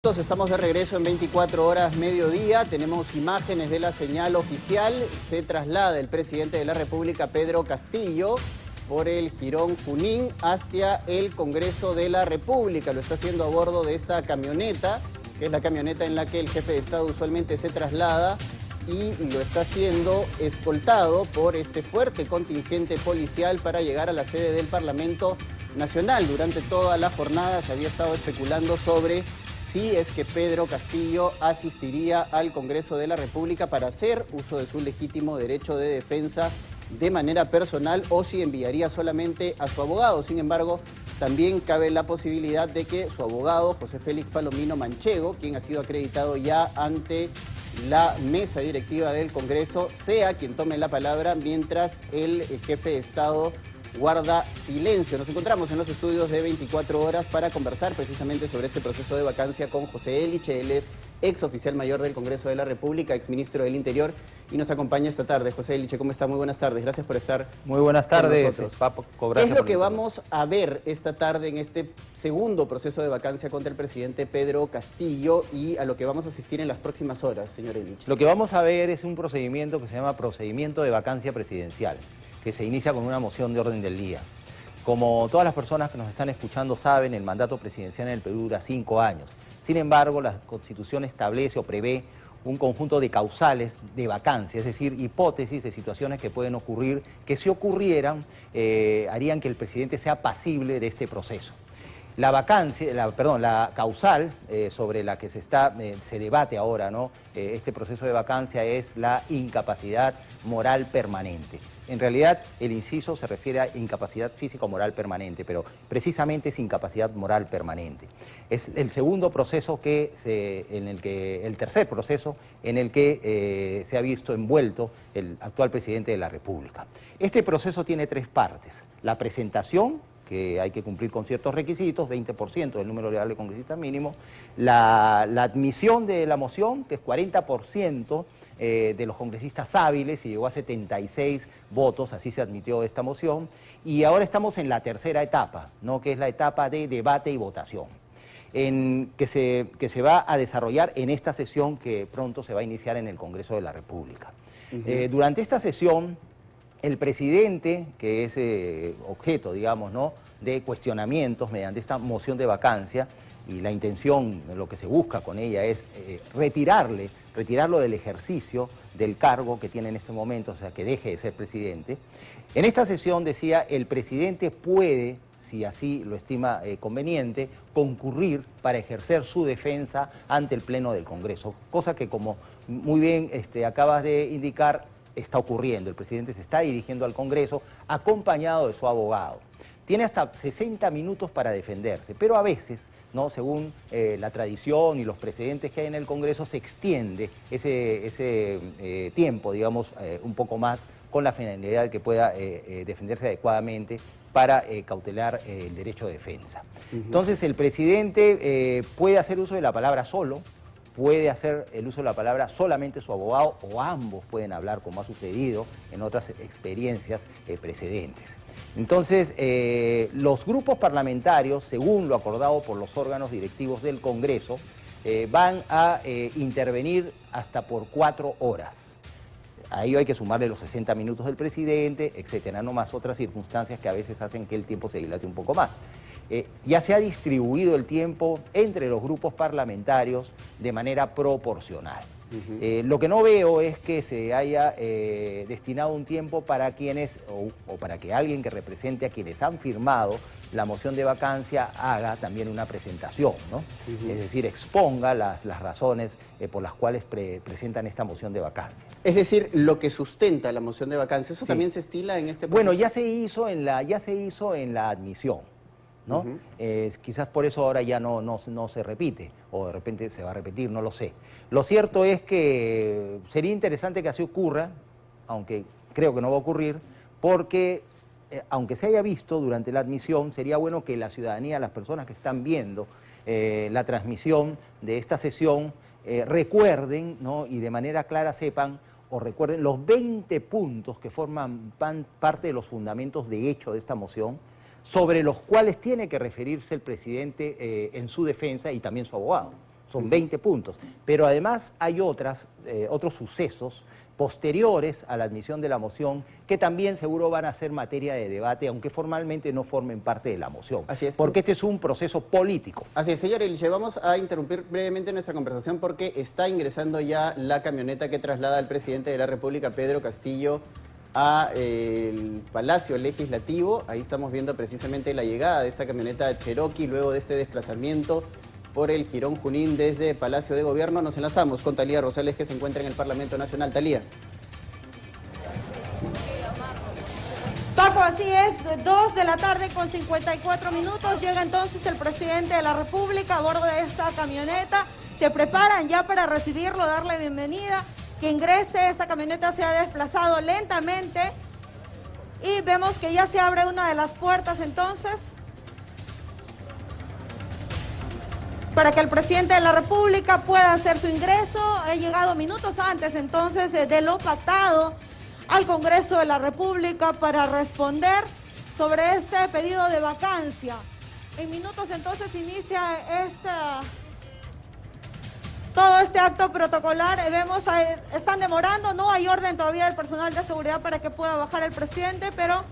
Estamos de regreso en 24 horas mediodía, tenemos imágenes de la señal oficial. Se traslada el presidente de la República, Pedro Castillo, por el Jirón Junín hacia el Congreso de la República. Lo está haciendo a bordo de esta camioneta, que es la camioneta en la que el jefe de Estado usualmente se traslada, y lo está haciendo escoltado por este fuerte contingente policial para llegar a la sede del Parlamento Nacional. Durante toda la jornada se había estado especulando sobre si es que Pedro Castillo asistiría al Congreso de la República para hacer uso de su legítimo derecho de defensa de manera personal o si enviaría solamente a su abogado. Sin embargo, también cabe la posibilidad de que su abogado, José Félix Palomino Manchego, quien ha sido acreditado ya ante la mesa directiva del Congreso, sea quien tome la palabra mientras el jefe de Estado guarda silencio. Nos encontramos en los estudios de 24 horas para conversar precisamente sobre este proceso de vacancia con José Eliche. Él es ex oficial mayor del Congreso de la República, ex ministro del Interior, y nos acompaña esta tarde. José Eliche, ¿cómo está? Muy buenas tardes. Gracias por estar Muy buenas tardes, Papo. ¿Qué es lo que vamos a ver esta tarde en este segundo proceso de vacancia contra el presidente Pedro Castillo y a lo que vamos a asistir en las próximas horas, señor Eliche? Lo que vamos a ver es un procedimiento que se llama procedimiento de vacancia presidencial, que se inicia con una moción de orden del día. Como todas las personas que nos están escuchando saben, el mandato presidencial en el Perú dura 5 años. Sin embargo, la Constitución establece o prevé un conjunto de causales de vacancia, es decir, hipótesis de situaciones que pueden ocurrir, que si ocurrieran, harían que el presidente sea pasible de este proceso. La vacancia, la causal sobre la que se debate ahora, ¿no? Este proceso de vacancia es la incapacidad moral permanente. En realidad, el inciso se refiere a incapacidad física o moral permanente, pero precisamente es incapacidad moral permanente. Es el segundo proceso el tercer proceso en el que se ha visto envuelto el actual presidente de la República. Este proceso tiene 3 partes: la presentación, que hay que cumplir con ciertos requisitos, 20% del número legal de congresistas mínimo, la admisión de la moción, que es 40% de los congresistas hábiles, y llegó a 76 votos, así se admitió esta moción, y ahora estamos en la tercera etapa, ¿no? Que es la etapa de debate y votación, que se va a desarrollar en esta sesión que pronto se va a iniciar en el Congreso de la República. Durante esta sesión, el presidente, que es objeto, digamos, ¿no?, de cuestionamientos mediante esta moción de vacancia, y la intención, lo que se busca con ella es retirarlo del ejercicio del cargo que tiene en este momento, o sea, que deje de ser presidente. En esta sesión decía, el presidente puede, si así lo estima conveniente, concurrir para ejercer su defensa ante el Pleno del Congreso, cosa que, como muy bien acabas de indicar, está ocurriendo. El presidente se está dirigiendo al Congreso acompañado de su abogado. Tiene hasta 60 minutos para defenderse, pero a veces, ¿no?, según la tradición y los precedentes que hay en el Congreso, se extiende ese tiempo, digamos, un poco más, con la finalidad de que pueda defenderse adecuadamente para cautelar el derecho de defensa. Entonces, el presidente puede hacer uso de la palabra solo, puede hacer el uso de la palabra solamente su abogado, o ambos pueden hablar, como ha sucedido en otras experiencias precedentes. Entonces, los grupos parlamentarios, según lo acordado por los órganos directivos del Congreso, van a intervenir hasta por 4 horas. A ello hay que sumarle los 60 minutos del presidente, etcétera, no más otras circunstancias que a veces hacen que el tiempo se dilate un poco más. Ya se ha distribuido el tiempo entre los grupos parlamentarios de manera proporcional. Lo que no veo es que se haya destinado un tiempo para quienes, o para que alguien que represente a quienes han firmado la moción de vacancia haga también una presentación, ¿no? Es decir, exponga las razones por las cuales presentan esta moción de vacancia. Es decir, lo que sustenta la moción de vacancia, ¿eso también se estila en este proceso? Bueno, ya se hizo en la admisión, ¿no? Quizás por eso ahora ya no se repite, o de repente se va a repetir, no lo sé. Lo cierto es que sería interesante que así ocurra, aunque creo que no va a ocurrir, porque aunque se haya visto durante la admisión, sería bueno que la ciudadanía, las personas que están viendo la transmisión de esta sesión, recuerden, ¿no?, y de manera clara sepan o recuerden los 20 puntos que forman parte de los fundamentos de hecho de esta moción, sobre los cuales tiene que referirse el presidente en su defensa y también su abogado. son 20 puntos. Pero además hay otros sucesos posteriores a la admisión de la moción que también seguro van a ser materia de debate, aunque formalmente no formen parte de la moción. Así es. Porque este es un proceso político. Así es, señor Eliche, vamos a interrumpir brevemente nuestra conversación porque está ingresando ya la camioneta que traslada al presidente de la República, Pedro Castillo, al Palacio Legislativo. Ahí estamos viendo precisamente la llegada de esta camioneta Cherokee luego de este desplazamiento por el Jirón Junín desde Palacio de Gobierno. Nos enlazamos con Talía Rosales, que se encuentra en el Parlamento Nacional. Talía. Paco, así es, 2 de la tarde con 54 minutos. Llega entonces el presidente de la República a bordo de esta camioneta. Se preparan ya para recibirlo, darle bienvenida. Que ingrese, esta camioneta se ha desplazado lentamente. Y vemos que ya se abre una de las puertas entonces, para que el presidente de la República pueda hacer su ingreso. He llegado minutos antes entonces de lo pactado al Congreso de la República para responder sobre este pedido de vacancia. En minutos entonces inicia todo este acto protocolar. Vemos, están demorando, no hay orden todavía del personal de seguridad para que pueda bajar el presidente, pero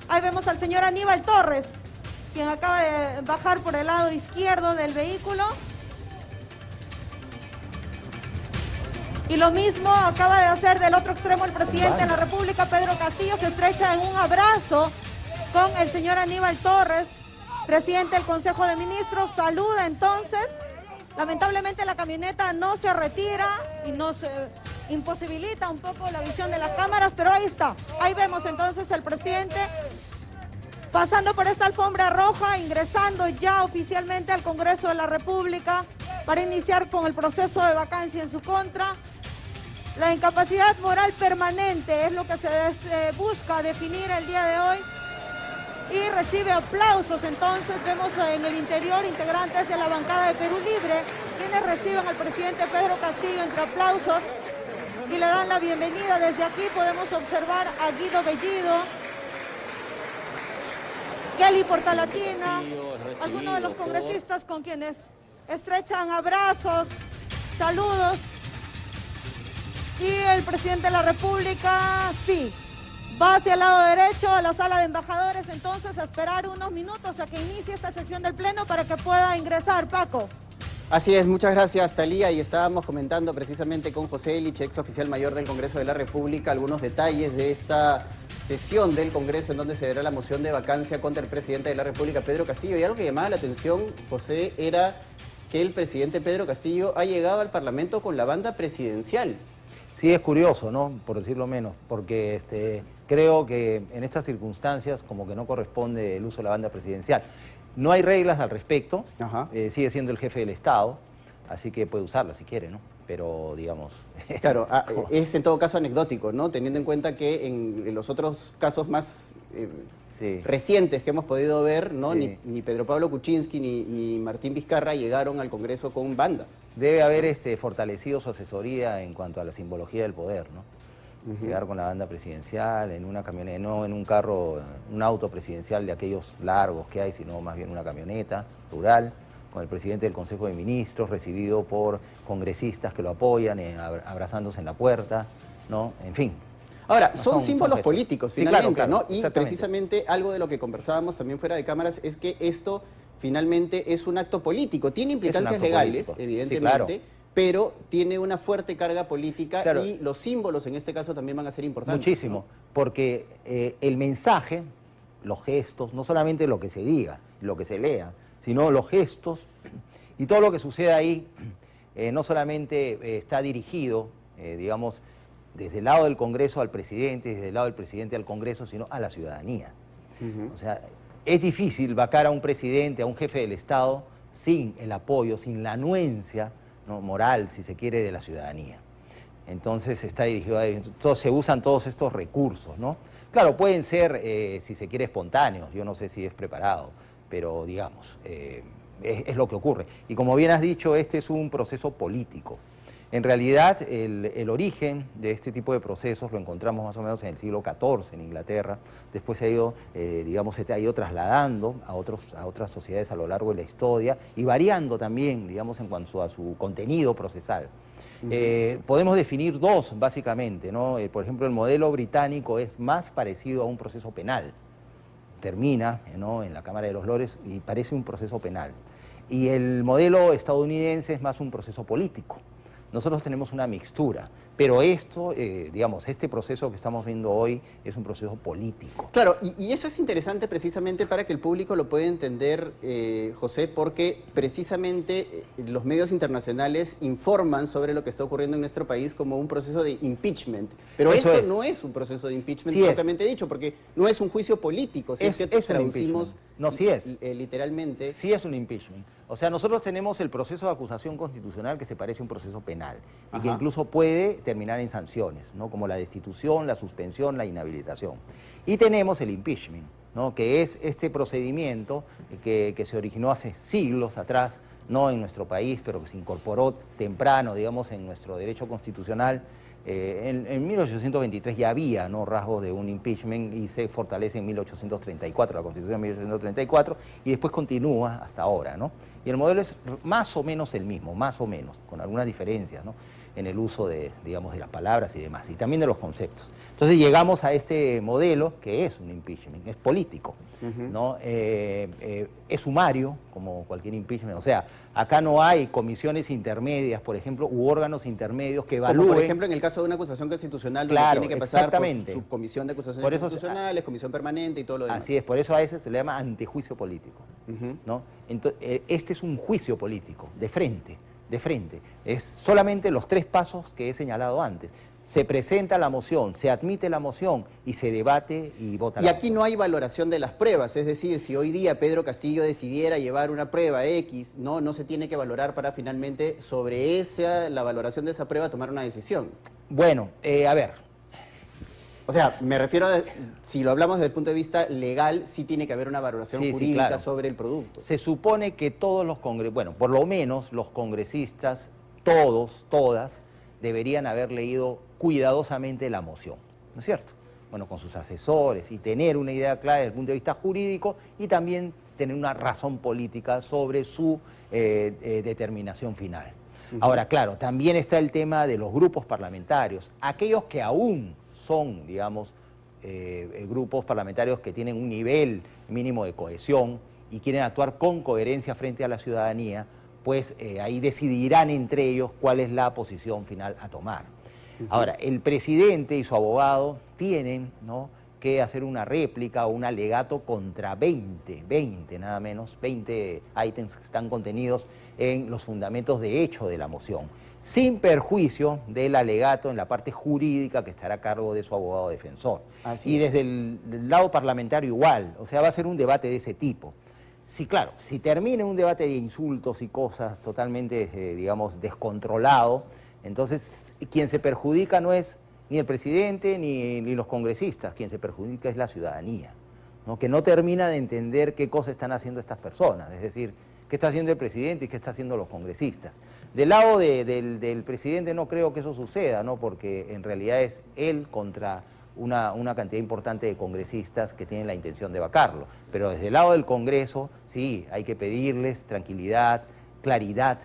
ahí vemos al señor Aníbal Torres, quien acaba de bajar por el lado izquierdo del vehículo. Y lo mismo acaba de hacer del otro extremo el presidente de la República, Pedro Castillo. Se estrecha en un abrazo con el señor Aníbal Torres, presidente del Consejo de Ministros. Saluda entonces. Lamentablemente la camioneta no se retira y nos imposibilita un poco la visión de las cámaras, pero ahí está. Ahí vemos entonces el presidente pasando por esta alfombra roja, ingresando ya oficialmente al Congreso de la República para iniciar con el proceso de vacancia en su contra. La incapacidad moral permanente es lo que se busca definir el día de hoy y recibe aplausos. Entonces vemos en el interior integrantes de la bancada de Perú Libre, quienes reciben al presidente Pedro Castillo entre aplausos y le dan la bienvenida. Desde aquí podemos observar a Guido Bellido, Kelly Portalatina, algunos de los congresistas con quienes estrechan abrazos, saludos. Y el presidente de la República, sí, va hacia el lado derecho a la sala de embajadores, entonces a esperar unos minutos a que inicie esta sesión del Pleno para que pueda ingresar. Paco. Así es, muchas gracias, Talía. Y estábamos comentando precisamente con José Eliche, ex oficial mayor del Congreso de la República, algunos detalles de esta sesión del Congreso en donde se dará la moción de vacancia contra el presidente de la República, Pedro Castillo. Y algo que llamaba la atención, José, era que el presidente Pedro Castillo ha llegado al Parlamento con la banda presidencial. Sí, es curioso, ¿no? Por decirlo menos, porque creo que en estas circunstancias como que no corresponde el uso de la banda presidencial. No hay reglas al respecto, sigue siendo el jefe del Estado, así que puede usarla si quiere, ¿no? Pero, digamos... Claro, es en todo caso anecdótico, ¿no? Teniendo en cuenta que en los otros casos más recientes que hemos podido ver, ¿no? Sí. Ni Pedro Pablo Kuczynski ni Martín Vizcarra llegaron al Congreso con banda. Debe haber fortalecido su asesoría en cuanto a la simbología del poder, ¿no? Llegar con la banda presidencial, en una camioneta, no en un carro, un auto presidencial de aquellos largos que hay, sino más bien una camioneta rural, con el presidente del Consejo de Ministros, recibido por congresistas que lo apoyan, abrazándose en la puerta, ¿no? En fin. Ahora, son símbolos políticos, finalmente, sí, claro, ¿no? Y precisamente algo de lo que conversábamos también fuera de cámaras es que esto finalmente es un acto político. Tiene implicancias legales, político, evidentemente, pero tiene una fuerte carga política y los símbolos en este caso también van a ser importantes. Muchísimo, ¿no? Porque el mensaje, los gestos, no solamente lo que se diga, lo que se lea, sino los gestos y todo lo que sucede ahí, no solamente está dirigido, digamos, desde el lado del Congreso al presidente, desde el lado del presidente al Congreso, sino a la ciudadanía. O sea, es difícil vacar a un presidente, a un jefe del Estado, sin el apoyo, sin la anuencia, ¿no?, moral, si se quiere, de la ciudadanía. Entonces está dirigido a ellos. Entonces se usan todos estos recursos, ¿no? Claro, pueden ser, si se quiere, espontáneos, yo no sé si es preparado, pero digamos, es lo que ocurre. Y como bien has dicho, este es un proceso político. En realidad, el origen de este tipo de procesos lo encontramos más o menos en el siglo XIV en Inglaterra. Después se ha ido, se ha ido trasladando a otras sociedades a lo largo de la historia y variando también, digamos, en cuanto a su contenido procesal. Podemos definir dos, básicamente, ¿no? Por ejemplo, el modelo británico es más parecido a un proceso penal. Termina, ¿no?, en la Cámara de los Lores y parece un proceso penal. Y el modelo estadounidense es más un proceso político. Nosotros tenemos una mixtura, pero esto, digamos, este proceso que estamos viendo hoy es un proceso político. Claro, y eso es interesante precisamente para que el público lo pueda entender, José, porque precisamente los medios internacionales informan sobre lo que está ocurriendo en nuestro país como un proceso de impeachment. Pero Eso esto no es un proceso de impeachment propiamente dicho, porque no es un juicio político, si es que traducimos literalmente. Sí es un impeachment. O sea, nosotros tenemos el proceso de acusación constitucional que se parece a un proceso penal y que incluso puede terminar en sanciones, ¿no?, como la destitución, la suspensión, la inhabilitación. Y tenemos el impeachment, ¿no?, que es este procedimiento que se originó hace siglos atrás, no en nuestro país, pero que se incorporó temprano, digamos, en nuestro derecho constitucional. En 1823 ya había, ¿no?, rasgos de un impeachment y se fortalece en 1834, la Constitución de 1834, y después continúa hasta ahora, ¿no? Y el modelo es más o menos el mismo, más o menos, con algunas diferencias, ¿no?, en el uso de, digamos, de las palabras y demás, y también de los conceptos. Entonces llegamos a este modelo que es un impeachment, es político, ¿no? Es sumario, como cualquier impeachment, o sea, acá no hay comisiones intermedias, por ejemplo, u órganos intermedios que evalúen. Como por ejemplo en el caso de una acusación constitucional, donde tiene que pasar por su comisión de acusaciones constitucionales, comisión permanente y todo lo demás. Así es, por eso a ese se le llama antejuicio político, ¿no? Entonces, este es un juicio político, de frente. Es solamente los 3 pasos que he señalado antes. Se presenta la moción, se admite la moción y se debate y vota. Y aquí no hay valoración de las pruebas, es decir, si hoy día Pedro Castillo decidiera llevar una prueba X, no se tiene que valorar para finalmente sobre la valoración de esa prueba tomar una decisión. Bueno, a ver. O sea, me refiero si lo hablamos desde el punto de vista legal, sí tiene que haber una valoración jurídica sobre el producto. Se supone que todos los congresistas, bueno, por lo menos los congresistas, todas, deberían haber leído cuidadosamente la moción, ¿no es cierto? Bueno, con sus asesores y tener una idea clara desde el punto de vista jurídico y también tener una razón política sobre su determinación final. Ahora, claro, también está el tema de los grupos parlamentarios, aquellos que aún son, digamos, grupos parlamentarios que tienen un nivel mínimo de cohesión y quieren actuar con coherencia frente a la ciudadanía, pues ahí decidirán entre ellos cuál es la posición final a tomar. Ahora, el presidente y su abogado tienen, ¿no?, que hacer una réplica o un alegato contra 20 nada menos, 20 ítems que están contenidos en los fundamentos de hecho de la moción, sin perjuicio del alegato en la parte jurídica que estará a cargo de su abogado defensor. Y desde el lado parlamentario igual, o sea, va a ser un debate de ese tipo. Sí, claro, si termina un debate de insultos y cosas totalmente, digamos, descontrolado, entonces quien se perjudica no es ni el presidente ni los congresistas, quien se perjudica es la ciudadanía, ¿no?, que no termina de entender qué cosas están haciendo estas personas, es decir, qué está haciendo el presidente y qué está haciendo los congresistas. Del lado del presidente no creo que eso suceda, ¿no?, porque en realidad es él contra una cantidad importante de congresistas que tienen la intención de vacarlo. Pero desde el lado del Congreso, sí, hay que pedirles tranquilidad, claridad.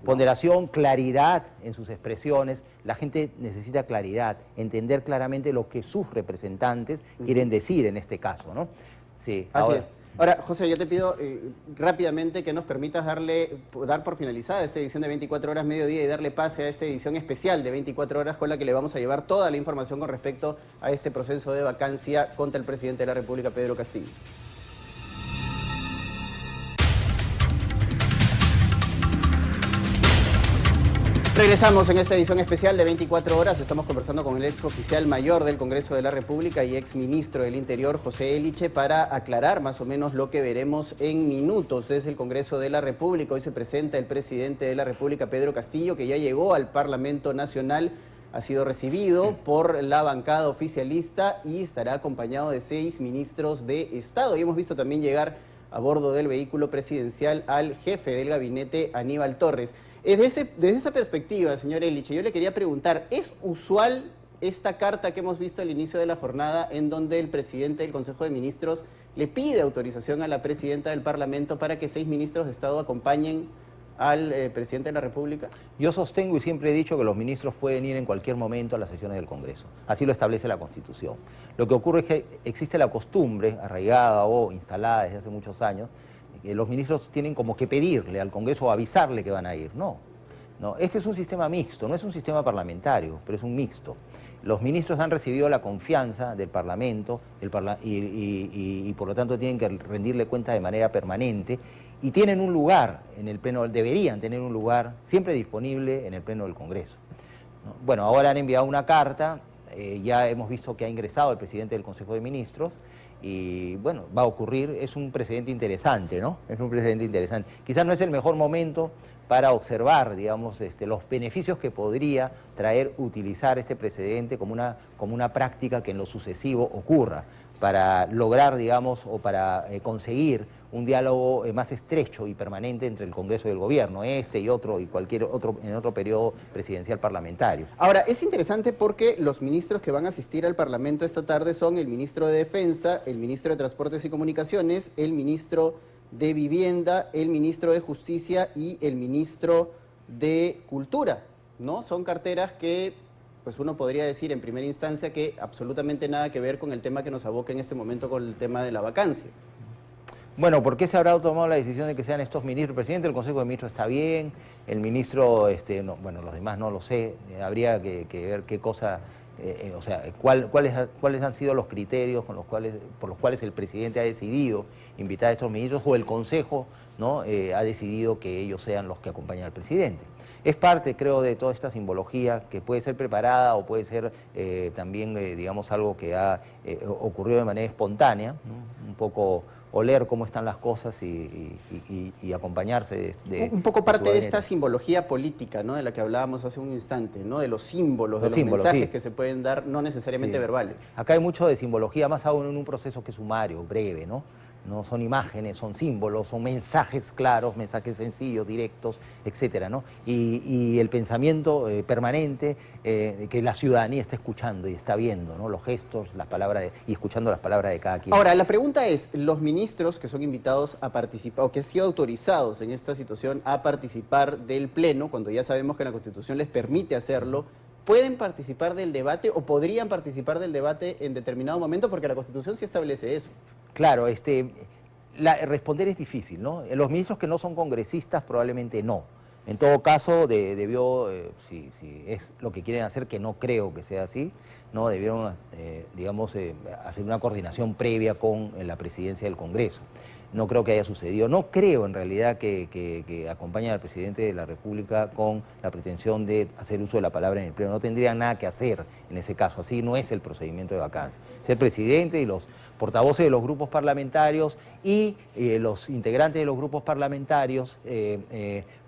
Ponderación, claridad en sus expresiones. La gente necesita claridad, entender claramente lo que sus representantes quieren decir en este caso, ¿no? Sí, así es. Ahora, José, yo te pido rápidamente que nos permitas dar por finalizada esta edición de 24 horas mediodía y darle pase a esta edición especial de 24 horas con la que le vamos a llevar toda la información con respecto a este proceso de vacancia contra el presidente de la República, Pedro Castillo. Regresamos en esta edición especial de 24 horas. Estamos conversando con el ex oficial mayor del Congreso de la República y ex ministro del Interior, José Eliche, para aclarar más o menos lo que veremos en minutos desde el Congreso de la República. Hoy se presenta el presidente de la República, Pedro Castillo, que ya llegó al Parlamento Nacional, ha sido recibido por la bancada oficialista y estará acompañado de 6 ministros de Estado. Y hemos visto también llegar a bordo del vehículo presidencial al jefe del gabinete, Aníbal Torres. Desde esa perspectiva, señor Elich, yo le quería preguntar, ¿es usual esta carta que hemos visto al inicio de la jornada en donde el presidente del Consejo de Ministros le pide autorización a la presidenta del Parlamento para que 6 ministros de Estado acompañen al presidente de la República? Yo sostengo y siempre he dicho que los ministros pueden ir en cualquier momento a las sesiones del Congreso. Así lo establece la Constitución. Lo que ocurre es que existe la costumbre, arraigada o instalada desde hace muchos años, que los ministros tienen como que pedirle al Congreso o avisarle que van a ir. No, este es un sistema mixto, no es un sistema parlamentario, pero es un mixto. Los ministros han recibido la confianza del Parlamento y por lo tanto tienen que rendirle cuenta de manera permanente y tienen un lugar en el Pleno, deberían tener un lugar siempre disponible en el Pleno del Congreso. Bueno, ahora han enviado una carta, ya hemos visto que ha ingresado el presidente del Consejo de Ministros y bueno, va a ocurrir, es un precedente interesante, ¿no? Es un precedente interesante. Quizás no es el mejor momento para observar, digamos, los beneficios que podría traer utilizar este precedente como una práctica que en lo sucesivo ocurra, para lograr, digamos, o para conseguir un diálogo más estrecho y permanente entre el Congreso y el Gobierno, y otro, y cualquier otro, en otro periodo presidencial parlamentario. Ahora, es interesante porque los ministros que van a asistir al Parlamento esta tarde son el ministro de Defensa, el ministro de Transportes y Comunicaciones, el ministro de Vivienda, el ministro de Justicia y el ministro de Cultura, ¿no? Son carteras que, pues uno podría decir en primera instancia que absolutamente nada que ver con el tema que nos aboca en este momento con el tema de la vacancia. Bueno, ¿por qué se habrá tomado la decisión de que sean estos ministros? El presidente del Consejo de Ministros está bien, el ministro, no, bueno, los demás no lo sé, habría que ver qué cosa, o sea, cuáles han sido los criterios por los cuales el presidente ha decidido invitar a estos ministros o el Consejo, ¿no? Ha decidido que ellos sean los que acompañan al presidente. Es parte, creo, de toda esta simbología que puede ser preparada o puede ser también, digamos, algo que ha ocurrido de manera espontánea, ¿no? Un poco oler cómo están las cosas y acompañarse de un poco parte de esta simbología política, ¿no? De la que hablábamos hace un instante, ¿no? De los símbolos, de los mensajes sí, que se pueden dar, no necesariamente verbales. Acá hay mucho de simbología, más aún en un proceso que es sumario, breve, ¿no? No son imágenes, son símbolos, son mensajes claros, mensajes sencillos, directos, etcétera, ¿no? Y el pensamiento permanente que la ciudadanía está escuchando y está viendo, ¿no? Los gestos, las palabras y escuchando las palabras de cada quien. Ahora, la pregunta es, los ministros que son invitados a participar o que han sido autorizados en esta situación a participar del Pleno, cuando ya sabemos que la Constitución les permite hacerlo, ¿pueden participar del debate o podrían participar del debate en determinado momento? Porque la Constitución sí establece eso. Claro, responder es difícil, ¿no? Los ministros que no son congresistas probablemente no. En todo caso, debió, si es lo que quieren hacer, que no creo que sea así, ¿no? Debieron, digamos, hacer una coordinación previa con la presidencia del Congreso. No creo que haya sucedido. No creo, en realidad, que acompañen al presidente de la República con la pretensión de hacer uso de la palabra en el Pleno. No tendrían nada que hacer en ese caso. Así no es el procedimiento de vacancia. Es el presidente y los portavoces de los grupos parlamentarios y los integrantes de los grupos parlamentarios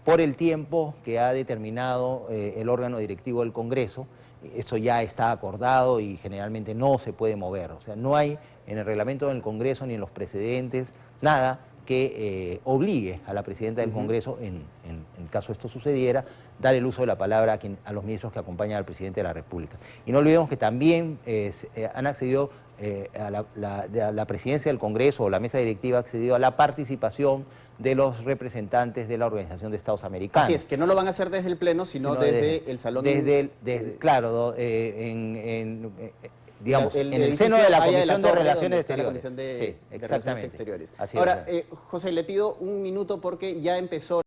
por el tiempo que ha determinado el órgano directivo del Congreso. Esto ya está acordado y generalmente no se puede mover. O sea, no hay en el reglamento del Congreso ni en los precedentes nada que obligue a la presidenta del Congreso, en caso esto sucediera, dar el uso de la palabra a los ministros que acompañan al presidente de la República. Y no olvidemos que también han accedido a la presidencia del Congreso o la mesa directiva ha accedido a la participación de los representantes de la Organización de Estados Americanos. Así es, que no lo van a hacer desde el Pleno, sino desde el Salón. Claro, digamos, en el seno de la Comisión de Relaciones Exteriores. Sí, exactamente. Relaciones Exteriores. Ahora, José, le pido un minuto porque ya empezó